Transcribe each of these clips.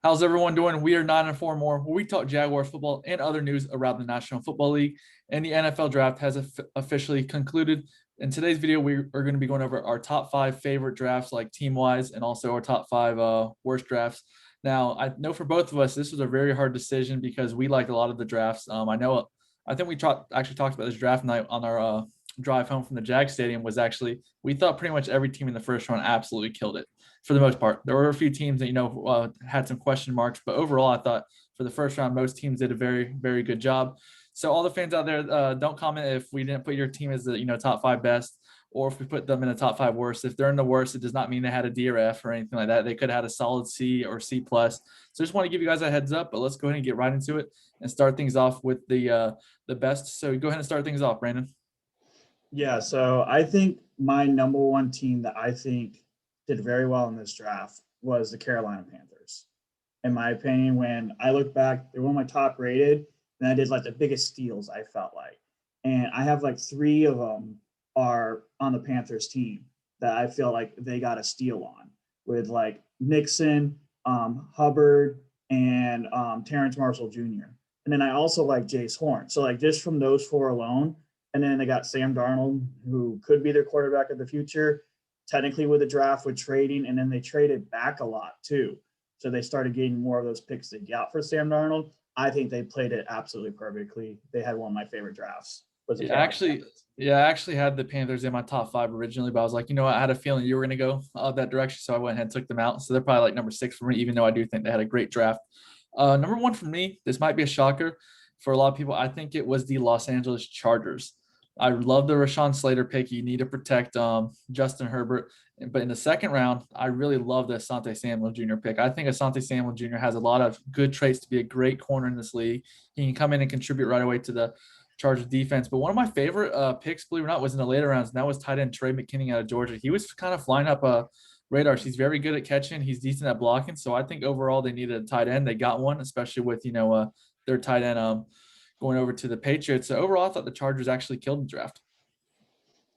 How's everyone doing? We are 9 and 4 more, where we talk Jaguars football and other news around the National Football League. And the NFL draft has officially concluded. In today's video, we are going to be going over our top five favorite drafts, like team wise, and also our top five worst drafts. Now, I know for both of us, this was a very hard decision because we liked a lot of the drafts. I think we actually talked about this draft night on our drive home from the Jag Stadium. Was actually we thought pretty much every team in the first round absolutely killed it for the most part. There were a few teams that had some question marks, but overall, I thought for the first round, most teams did a very, very good job. So all the fans out there, don't comment if we didn't put your team as the top five best, or if we put them in the top five worst. If they're in the worst, it does not mean they had a D or F or anything like that. They could have had a solid C or C plus. So just want to give you guys a heads up. But let's go ahead and get right into it and start things off with the best. So go ahead and start things off, Brandon. Yeah, so I think my number one team that I think did very well in this draft was the Carolina Panthers. In my opinion, when I look back, they're one of my top rated, and I did like the biggest steals, I felt like. And I have like three of them are on the Panthers team that I feel like they got a steal on with like Nixon, Hubbard, and Terrence Marshall Jr. And then I also like Jace Horn. So like just from those four alone, and then they got Sam Darnold, who could be their quarterback of the future, technically with the draft, with trading, and then they traded back a lot too. So they started getting more of those picks they got for Sam Darnold. I think they played it absolutely perfectly. They had one of my favorite drafts. Was the Yeah, Carolina actually, Panthers. yeah, I actually had the Panthers in my top five originally, but I was like, I had a feeling you were going to go that direction, so I went ahead and took them out. So they're probably like number six for me, even though I do think they had a great draft. Number one for me, this might be a shocker for a lot of people. I think it was the Los Angeles Chargers. I love the Rashawn Slater pick. You need to protect Justin Herbert. But in the second round, I really love the Asante Samuel Jr. pick. I think Asante Samuel Jr. has a lot of good traits to be a great corner in this league. He can come in and contribute right away to the Chargers defense. But one of my favorite picks, believe it or not, was in the later rounds, and that was tight end Trey McKinney out of Georgia. He was kind of flying up radars. He's very good at catching. He's decent at blocking. So I think overall they needed a tight end. They got one, especially with their tight end going over to the Patriots. So overall, I thought the Chargers actually killed the draft.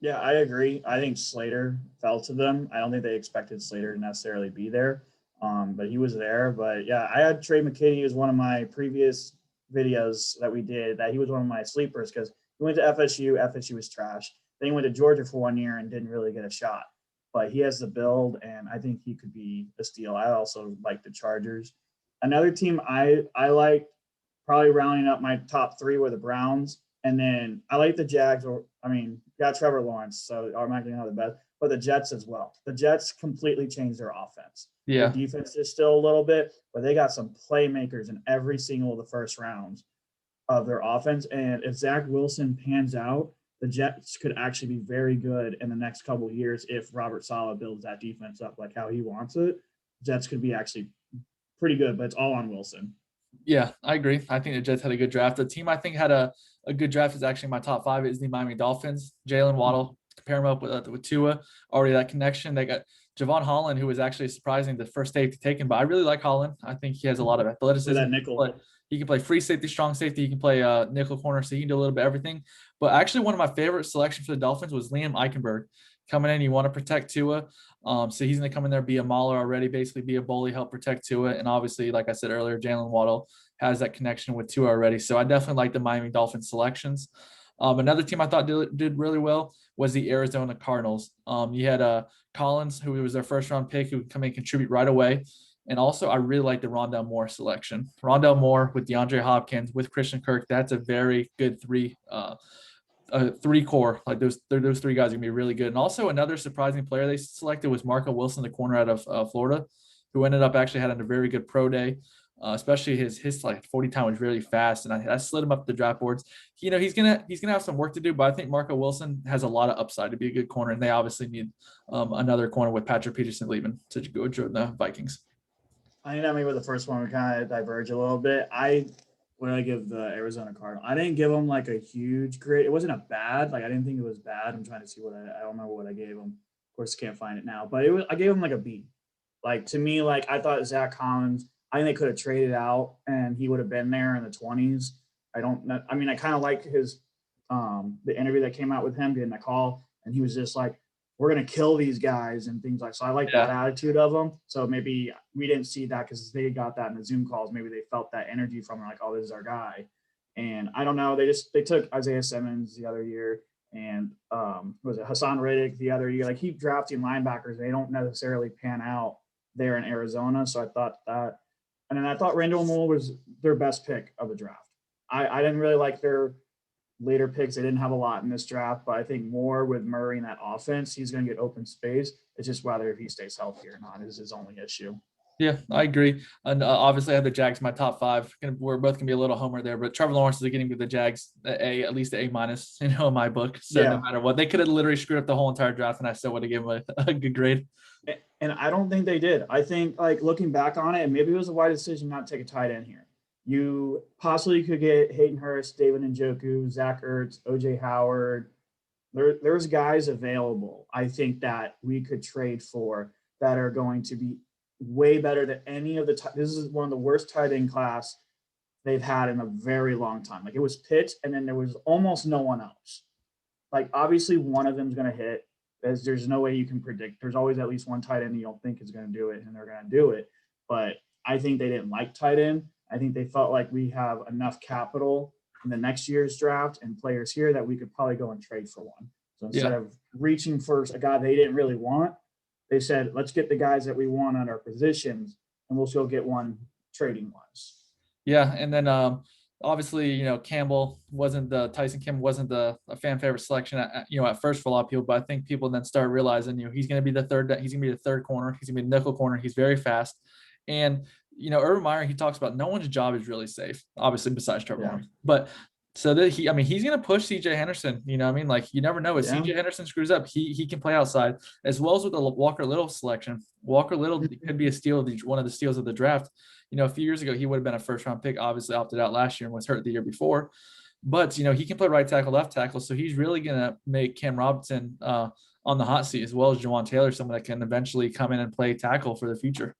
Yeah, I agree. I think Slater fell to them. I don't think they expected Slater to necessarily be there, but he was there. But yeah, I had Trey McKinney as one of my previous videos that we did. That he was one of my sleepers because he went to FSU. FSU was trash. Then he went to Georgia for 1 year and didn't really get a shot. But he has the build, and I think he could be a steal. I also like the Chargers. Another team I like probably rounding up my top three were the Browns. And then I like the Jags. I mean, got Trevor Lawrence, so automatically not the best, but the Jets as well. The Jets completely changed their offense. Their Yeah. defense is still a little bit, but they got some playmakers in every single of the first rounds of their offense. And if Zach Wilson pans out, the Jets could actually be very good in the next couple of years if Robert Saleh builds that defense up like how he wants it. Jets could be actually pretty good, but it's all on Wilson. Yeah, I agree. I think the Jets had a good draft. The team I think had a good draft is actually my top five is the Miami Dolphins. Jalen Waddle, compare him up with Tua, already that connection. They got Javon Holland, who was actually surprising the first safety taken, but I really like Holland. I think he has a lot of For athleticism. that nickel. He can play free safety, strong safety. He can play nickel corner, so he can do a little bit of everything. But actually, one of my favorite selections for the Dolphins was Liam Eichenberg. Coming in, you want to protect Tua. So he's going to come in there, be a mauler already, basically be a bully, help protect Tua. And obviously, like I said earlier, Jalen Waddle has that connection with Tua already. So I definitely like the Miami Dolphins selections. Another team I thought did really well was the Arizona Cardinals. You had Collins, who was their first round pick, who would come in and contribute right away. And also, I really like the Rondell Moore selection. Rondell Moore with DeAndre Hopkins, with Christian Kirk, that's a very good three core. Like those three guys are gonna be really good. And also another surprising player they selected was Marco Wilson, the corner out of Florida, who ended up actually having a very good pro day. Especially his like 40 time was really fast, and I slid him up the draft boards. He's gonna have some work to do, but I think Marco Wilson has a lot of upside to be a good corner, and they obviously need another corner with Patrick Peterson leaving to go join the Vikings. I think that maybe the first one we kind of diverge a little bit. What did I give the Arizona Cardinal? I didn't give them like a huge grade. It wasn't a bad. Like I didn't think it was bad. I'm trying to see I don't remember what I gave them. Of course, can't find it now. But I gave them like a B. Like to me, like I thought Zach Collins. I think they could have traded out and he would have been there in the 20s. I don't know. I mean, I kind of like his the interview that came out with him getting that call, and he was just like, we're going to kill these guys and things like, so I like that attitude of them. So maybe we didn't see that because they got that in the Zoom calls. Maybe they felt that energy from like, oh, this is our guy. And I don't know. They took Isaiah Simmons the other year and was it Hassan Riddick the other year? Like keep drafting linebackers. They don't necessarily pan out there in Arizona. So I thought that, and then I thought Randall Moore was their best pick of the draft. I didn't really like their later picks. They didn't have a lot in this draft, but I think more with Murray in that offense, he's going to get open space. It's just whether if he stays healthy or not is his only issue. Yeah, I agree. And obviously, I have the Jags in my top 5. We're both gonna be a little homer there, but Trevor Lawrence is getting to the Jags at least A minus, in my book. So no matter what, they could have literally screwed up the whole entire draft, and I still would have given him a good grade. And I don't think they did. I think like looking back on it, and maybe it was a wise decision not to take a tight end here. You possibly could get Hayden Hurst, David Njoku, Zach Ertz, OJ Howard. There's guys available, I think, that we could trade for that are going to be way better than any of the this is one of the worst tight end class they've had in a very long time. Like it was Pitts, and then there was almost no one else. Like obviously one of them is going to hit. There's no way you can predict. There's always at least one tight end you don't think is going to do it, and they're going to do it. But I think they didn't like tight end. I think they felt like we have enough capital in the next year's draft and players here that we could probably go and trade for one. So instead of reaching for a guy they didn't really want, they said, let's get the guys that we want on our positions, and we'll still get one trading wise. Yeah, and then obviously, Campbell Tyson Campbell wasn't a fan favorite selection at first for a lot of people, but I think people then start realizing, he's going to be the third corner. He's going to be the nickel corner. He's very fast. And, Urban Meyer, he talks about no one's job is really safe, obviously, besides Trevor Lawrence. But so that he's going to push CJ Henderson, like you never know. If CJ Henderson screws up, he can play outside, as well as with the Walker Little selection. Walker Little could be a steal of one of the steals of the draft. A few years ago, he would have been a first round pick, obviously opted out last year and was hurt the year before. But, he can play right tackle, left tackle. So he's really going to make Cam Robinson on the hot seat, as well as Jawan Taylor, someone that can eventually come in and play tackle for the future.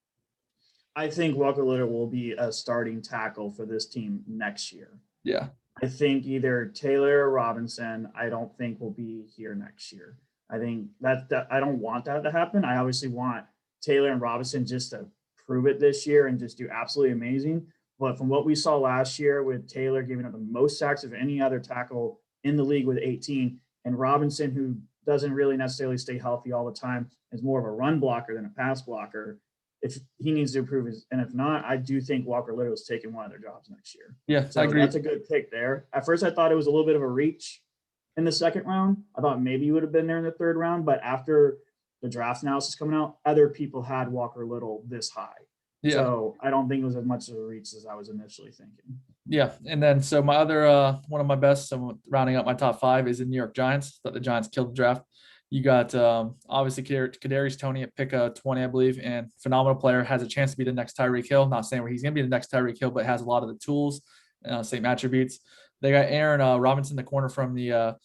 I think Walker Little will be a starting tackle for this team next year. Yeah. I think either Taylor or Robinson, I don't think will be here next year. I think that I don't want that to happen. I obviously want Taylor and Robinson just to prove it this year and just do absolutely amazing. But from what we saw last year with Taylor giving up the most sacks of any other tackle in the league with 18, and Robinson, who doesn't really necessarily stay healthy all the time, is more of a run blocker than a pass blocker. If he needs to improve and if not, I do think Walker Little is taking one of their jobs next year. Yeah, so I agree. That's a good pick there. At first, I thought it was a little bit of a reach in the second round. I thought maybe he would have been there in the third round, but after the draft analysis coming out, other people had Walker Little this high. Yeah. So I don't think it was as much of a reach as I was initially thinking. Yeah, and then so my other one of my best, so rounding up my top 5 is the New York Giants. Thought the Giants killed the draft. You got obviously Kadarius Toney at pick 20, I believe, and phenomenal player, has a chance to be the next Tyreek Hill. Not saying where he's going to be the next Tyreek Hill, but has a lot of the tools, same attributes. They got Aaron Robinson, the corner from the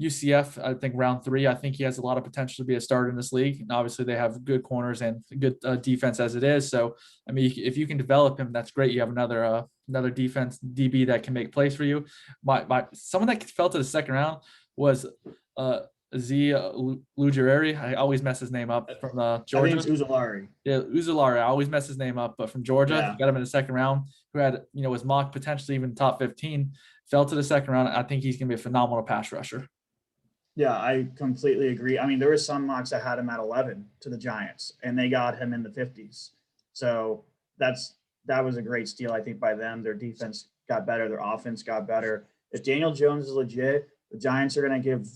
UCF, I think round 3. I think he has a lot of potential to be a starter in this league. And obviously they have good corners and good defense as it is. So, I mean, if you can develop him, that's great. You have another defense DB that can make plays for you. Someone that fell to the second round was Ujulari. I always mess his name up, from Georgia. I think it's Ujulari. Yeah, Ujulari. I always mess his name up, but from Georgia, yeah. Got him in the second round. Who had, was mocked potentially even top 15, fell to the second round. I think he's going to be a phenomenal pass rusher. Yeah, I completely agree. I mean, there were some mocks that had him at 11 to the Giants, and they got him in the 50s. So that was a great steal, I think, by them. Their defense got better. Their offense got better. If Daniel Jones is legit, the Giants are going to give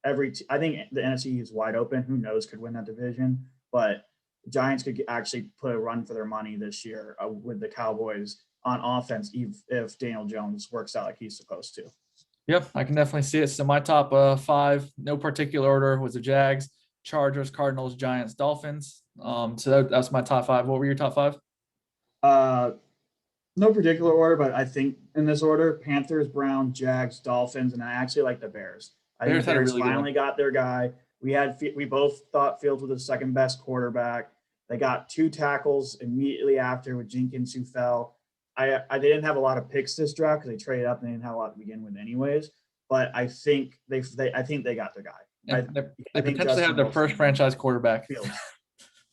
I think the NFC is wide open. Who knows, could win that division. But the Giants could actually put a run for their money this year with the Cowboys on offense if Daniel Jones works out like he's supposed to. Yep, I can definitely see it. So my top 5, no particular order, was the Jags, Chargers, Cardinals, Giants, Dolphins. So that's my top 5. What were your top 5? No particular order, but I think in this order: Panthers, Browns, Jags, Dolphins, and I actually like the Bears. I think the Bears finally got their guy. We both thought Fields was the second best quarterback. They got 2 tackles immediately after with Jenkins, who fell. They didn't have a lot of picks this draft because they traded up and they didn't have a lot to begin with anyways. But I think they got their guy. And they I think potentially have Justin their first Wilson franchise quarterback. Fields.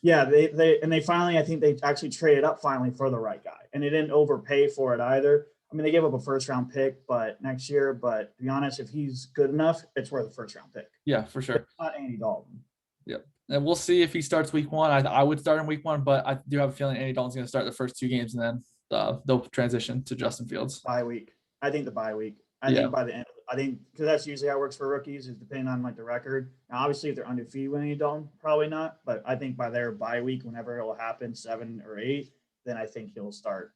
Yeah, they finally, I think they actually traded up finally for the right guy, and they didn't overpay for it either. I mean, they gave up a first round pick, but next year. But to be honest, if he's good enough, it's worth a first round pick. Yeah, for sure. It's not Andy Dalton. Yep. And we'll see if he starts week one. I would start in week one, but I do have a feeling Andy Dalton's going to start the first 2 games, and then they'll transition to Justin Fields. Bye week. I think the bye week. I Yeah. think by the end, I think because that's usually how it works for rookies, is depending on like the record. Now, obviously, if they're undefeated when Andy Dalton, probably not. But I think by their bye week, whenever it will happen, 7 or 8, then I think he'll start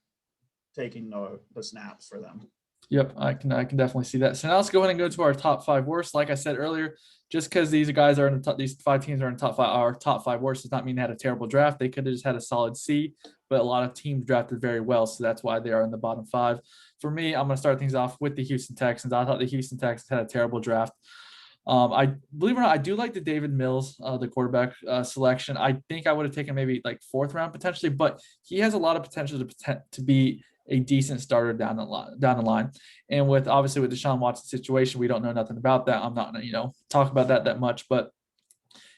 taking the snaps for them. Yep, I can definitely see that. So now let's go ahead and go to our top 5 worst. Like I said earlier, just because these guys are in the top, these 5 teams are in top 5, our top 5 worst does not mean they had a terrible draft. They could have just had a solid C, but a lot of teams drafted very well, so that's why they are in the bottom 5. For me, I'm going to start things off with the Houston Texans. I thought the Houston Texans had a terrible draft. I believe it or not, I do like the David Mills, the quarterback selection. I think I would have taken maybe like 4th round potentially, but he has a lot of potential to be a decent starter down the line. And with obviously with Deshaun Watson situation, we don't know nothing about that. I'm not gonna talk about that much, but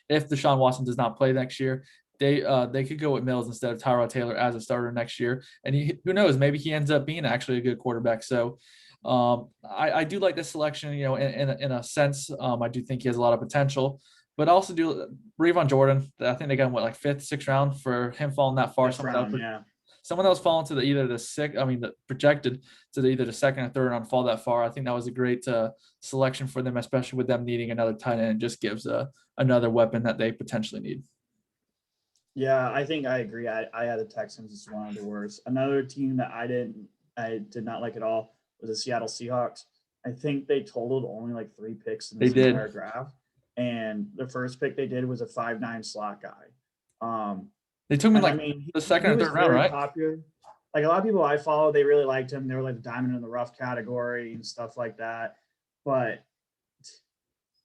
if Deshaun Watson does not play next year, they could go with Mills instead of Tyrod Taylor as a starter next year. And who knows, maybe he ends up being actually a good quarterback. So I do like this selection, in a sense. I do think he has a lot of potential, but also do Brevon Jordan. I think they got him like 5th, 6th round for him falling that far. Someone else falling to the projected to either the 2nd or 3rd round fall that far. I think that was a great selection for them, especially with them needing another tight end. It just gives another weapon that they potentially need. Yeah, I think I agree. I had the Texans as one of the worst. Another team that I did not like at all was the Seattle Seahawks. I think they totaled only like 3 picks in this entire draft. And the first pick they did was a 5'9" slot guy. They took him in the 2nd or 3rd round, right? Popular. Like a lot of people I follow, they really liked him. They were like the diamond in the rough category and stuff like that. But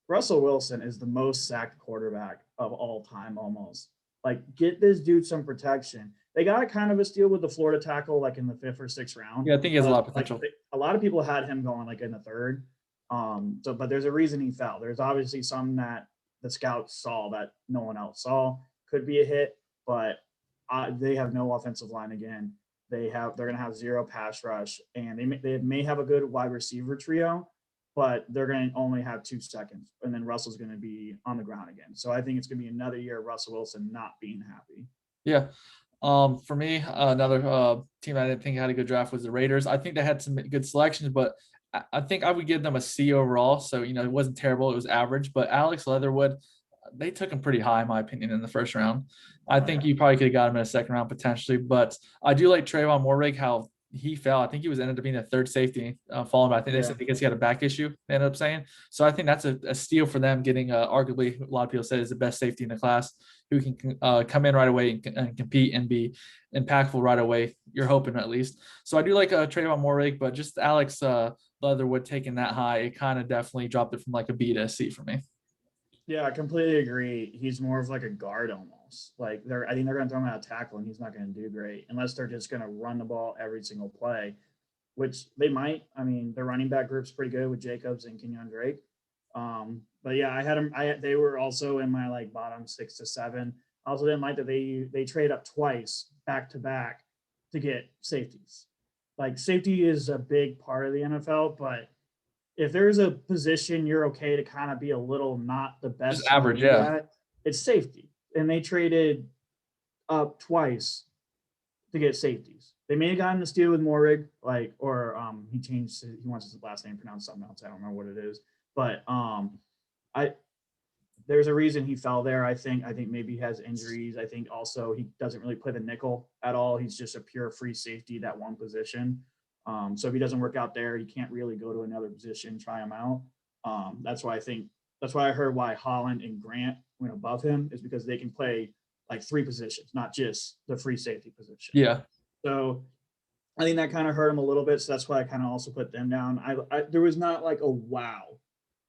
Russell Wilson is the most sacked quarterback of all time almost. Like, get this dude some protection. They got kind of a steal with the Florida tackle, like in the 5th or 6th round. Yeah, I think he has a lot of potential. A lot of people had him going like in the 3rd. But there's a reason he fell. There's obviously some that the scouts saw that no one else saw. Could be a hit, but they have no offensive line again. They're going to have 0 pass rush, and they may have a good wide receiver trio, but they're going to only have 2 seconds, and then Russell's going to be on the ground again. So I think it's going to be another year of Russell Wilson not being happy. Yeah. For me, another team I didn't think had a good draft was the Raiders. I think they had some good selections, but I think I would give them a C overall. So, it wasn't terrible. It was average, but Alex Leatherwood, they took him pretty high, in my opinion, in the 1st round. I think you probably could have got him in a 2nd round potentially, but I do like Trayvon Moehrig, how he fell. I think he ended up being a 3rd safety, falling. I think they said because he had a back issue, they ended up saying. So I think that's a steal for them, getting arguably, a lot of people say, is the best safety in the class, who can come in right away and compete and be impactful right away. You're hoping, at least. So I do like Trayvon Moehrig, but just Alex Leatherwood taking that high, it kind of definitely dropped it from like a B to a C for me. Yeah, I completely agree. He's more of like a guard almost. Like I think they're going to throw him out of tackle, and he's not going to do great unless they're just going to run the ball every single play, which they might. I mean, their running back group's pretty good with Jacobs and Kenyon Drake. But yeah, I had them. They were also in my like bottom 6 to 7. I also didn't like that they trade up twice back to back to get safeties. Like, safety is a big part of the NFL, but if there's a position you're okay to kind of be a little not the best, just average, it's safety. And they traded up twice to get safeties. They may have gotten the steal with Moehrig, he wants his last name pronounced something else. I don't remember what it is, but there's a reason he fell there. I think maybe he has injuries. I think also he doesn't really play the nickel at all. He's just a pure free safety, that one position. So if he doesn't work out there, he can't really go to another position, try him out. That's why I heard why Holland and Grant went above him, is because they can play like 3 positions, not just the free safety position. Yeah. So I think that kind of hurt him a little bit. So that's why I kind of also put them down. There was not like a wow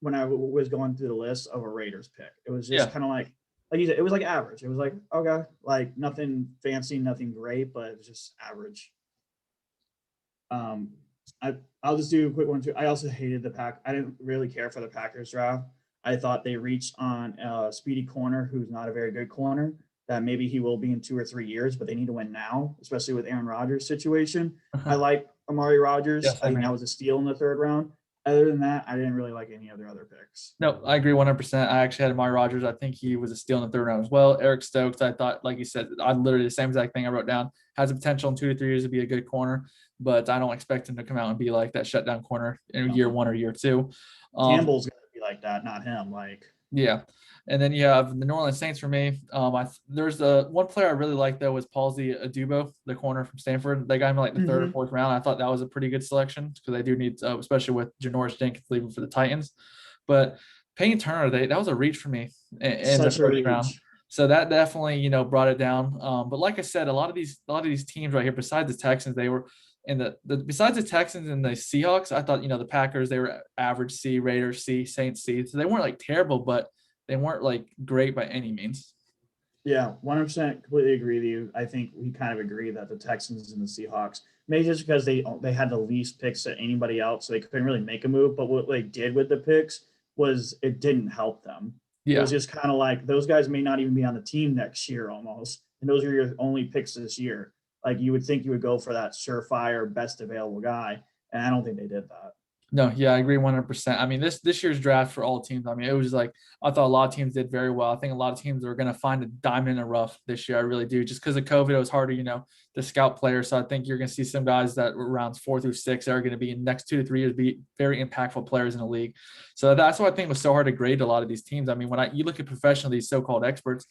when I was going through the list of a Raiders pick. It was just kind of like you said, it was like average. It was like, okay, like nothing fancy, nothing great, but it was just average. I'll just do a quick one too. I also hated the Pack. I didn't really care for the Packers draft. I thought they reached on a speedy corner who's not a very good corner, that maybe he will be in 2 or 3 years, but they need to win now, especially with Aaron Rodgers' situation. I like Amari Rodgers. Yes, I I think mean. that was a steal in the third round. Other than that, I didn't really like any of their other picks. No, I agree 100%. I actually had Amari Rodgers. I think he was a steal in the third round as well. Eric Stokes, I thought, like you said, I literally the same exact thing I wrote down. Has the potential in 2 to 3 years to be a good corner, but I don't expect him to come out and be like that shutdown corner in year one or year two. Campbell's gonna be like that, not him. Like, Yeah. And then you have the New Orleans Saints for me. There's the one player I really like though was Palsy Adubo, the corner from Stanford. They got him in like the third or fourth round. I thought that was a pretty good selection because they do need, especially with Janoris Jenkins leaving for the Titans. But Payne Turner, that was a reach for me in the such a first round. reach. So that definitely, brought it down. But like I said, a lot of these teams right here, besides the Texans, they were in the besides the Texans and the Seahawks, I thought, the Packers, they were average C, Raiders C, Saints C. So they weren't like terrible, but they weren't like great by any means. Yeah, 100% completely agree with you. I think we kind of agree that the Texans and the Seahawks, maybe just because they had the least picks to anybody else, so they couldn't really make a move. But what they did with the picks was it didn't help them. It was just kind of like those guys may not even be on the team next year almost, and those are your only picks this year. Like you would think you would go for that surefire best available guy, and I don't think they did that. No, yeah, I agree 100%. I mean, this year's draft for all teams, I mean, it was like I thought a lot of teams did very well. I think a lot of teams are going to find a diamond in the rough this year. I really do. Just because of COVID, it was harder, to scout players. So I think you're going to see some guys that were rounds 4 through 6 are going to be in the next 2 to 3 years be very impactful players in the league. So that's why I think it was so hard to grade a lot of these teams. I mean, you look at professional, these so-called experts,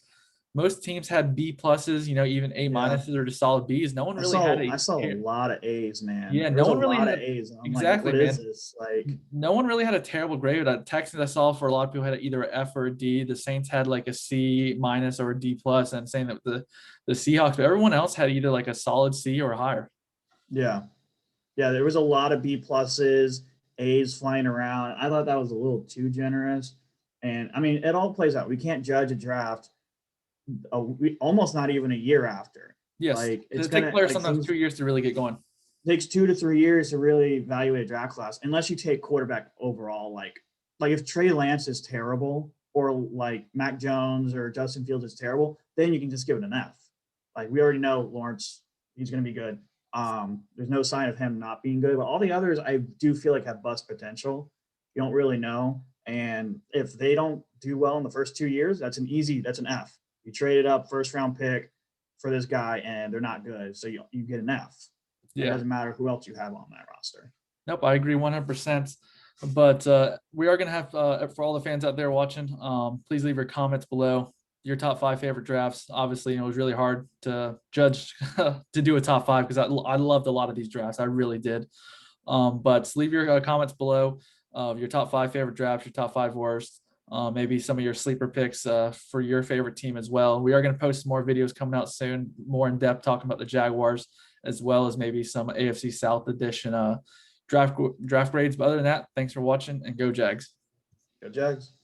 most teams had B pluses, even A minuses or just solid Bs. No one really had I saw a lot of A's, man. yeah, There no was a one really lot of had A's. And I'm like, exactly, what is man. this? Like, No one really had a terrible grade. Texans I saw for a lot of people had either an F or a D. The Saints had like a C minus or a D plus, and saying that the Seahawks, but everyone else had either like a solid C or higher. yeah. Yeah, there was a lot of B pluses, A's flying around. I thought that was a little too generous. And I mean, it all plays out. We can't judge a draft almost not even a year after. Yes, Like it's it takes gonna players like sometimes things 2 years to really get going. takes 2 to 3 years to really evaluate a draft class, unless you take quarterback overall. Like if Trey Lance is terrible, or like Mac Jones or Justin Fields is terrible, then you can just give it an F. Like we already know Lawrence, he's going to be good. There's no sign of him not being good, but all the others I do feel like have bust potential. You don't really know, and if they don't do well in the first 2 years, that's an F. You traded up first round pick for this guy, and they're not good, so you get an F. It doesn't matter who else you have on that roster. Nope, I agree 100%. But we are going to have, for all the fans out there watching, please leave your comments below. Your top 5 favorite drafts. Obviously, it was really hard to judge to do a top 5 because I loved a lot of these drafts. I really did. But leave your comments below of your top 5 favorite drafts, your top 5 worst. Maybe some of your sleeper picks for your favorite team as well. We are going to post more videos coming out soon, more in depth talking about the Jaguars, as well as maybe some AFC South edition draft grades. But other than that, thanks for watching and go Jags. Go Jags.